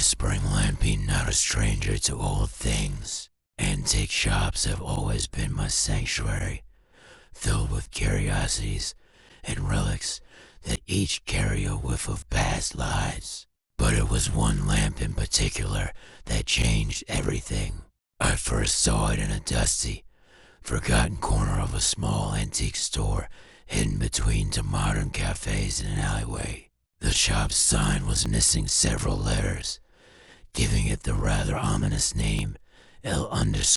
whispering lamp being not a stranger to old things. Antique shops have always been my sanctuary, filled with curiosities and relics that each carry a whiff of past lives. But it was one lamp in particular that changed everything. I first saw it in a dusty, forgotten corner of a small antique store hidden between two modern cafes in an alleyway. The shop's sign was missing several letters, giving it the rather ominous name L_M_IG_S.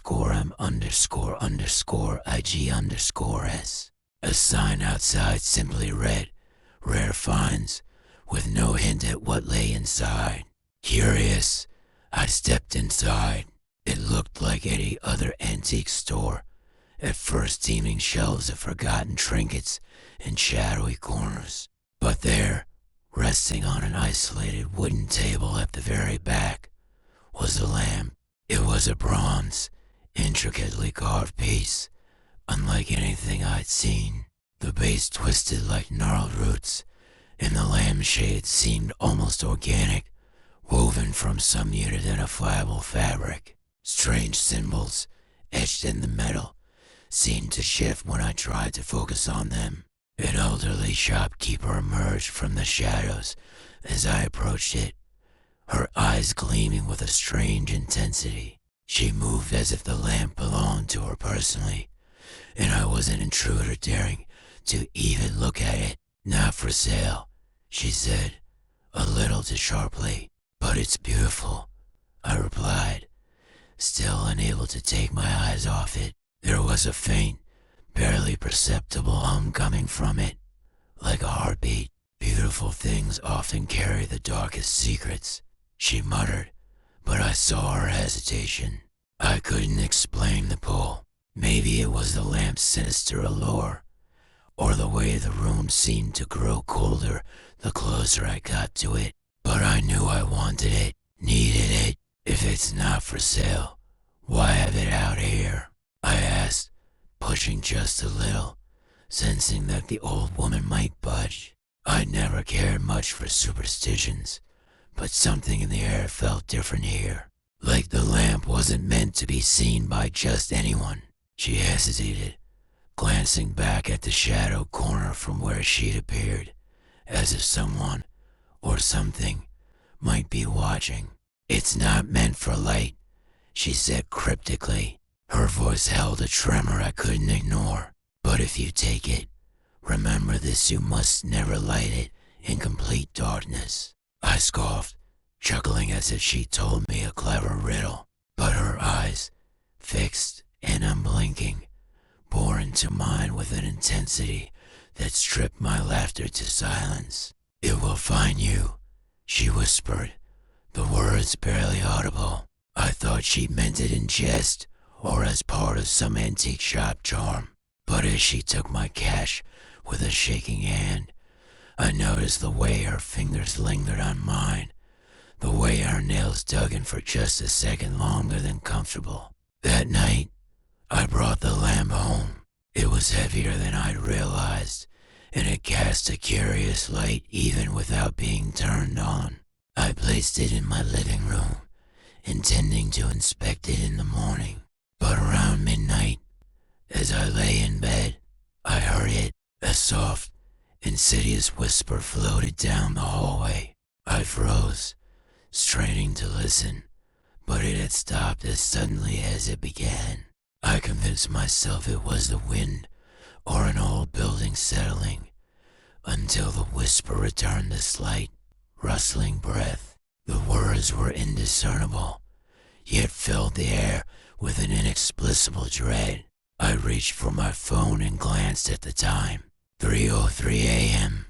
A sign outside simply read, "Rare finds," with no hint at what lay inside. Curious, I stepped inside. It looked like any other antique store, at first teeming shelves of forgotten trinkets and shadowy corners. But there, resting on an isolated wooden table at the very back, was a lamp. It was a bronze, intricately carved piece, unlike anything I'd seen. The base twisted like gnarled roots, and the lampshade seemed almost organic, woven from some unidentifiable fabric. Strange symbols, etched in the metal, seemed to shift when I tried to focus on them. An elderly shopkeeper emerged from the shadows as I approached it, her eyes gleaming with a strange intensity. She moved as if the lamp belonged to her personally, and I was an intruder daring to even look at it. "Not for sale," she said, a little too sharply. "But it's beautiful," I replied, still unable to take my eyes off it. There was a faint, barely perceptible hum coming from it, like a heartbeat. "Beautiful things often carry the darkest secrets," she muttered, but I saw her hesitation. I couldn't explain the pull. Maybe it was the lamp's sinister allure, or the way the room seemed to grow colder the closer I got to it. But I knew I wanted it, needed it. "If it's not for sale, why have it out here?" I asked, pushing just a little, sensing that the old woman might budge. I'd never cared much for superstitions, but something in the air felt different here, like the lamp wasn't meant to be seen by just anyone. She hesitated, glancing back at the shadow corner from where she'd appeared, as if someone or something might be watching. "It's not meant for light," she said cryptically. Her voice held a tremor I couldn't ignore. "But if you take it, remember this: you must never light it in complete darkness." I scoffed, chuckling as if she told me a clever riddle. But her eyes, fixed and unblinking, bore into mine with an intensity that stripped my laughter to silence. "It will find you," she whispered, the words barely audible. I thought she meant it in jest or as part of some antique shop charm. But as she took my cash with a shaking hand, I noticed the way her fingers lingered on mine, the way her nails dug in for just a second longer than comfortable. That night, I brought the lamp home. It was heavier than I'd realized, and it cast a curious light even without being turned on. I placed it in my living room, intending to inspect it in the morning. But around midnight, as I lay in bed, I heard it. A soft, insidious whisper floated down the hallway. I froze, straining to listen, but it had stopped as suddenly as it began. I convinced myself it was the wind or an old building settling, until the whisper returned a slight, rustling breath. The words were indiscernible, yet filled the air with an inexplicable dread. I reached for my phone and glanced at the time. 3:03 a.m.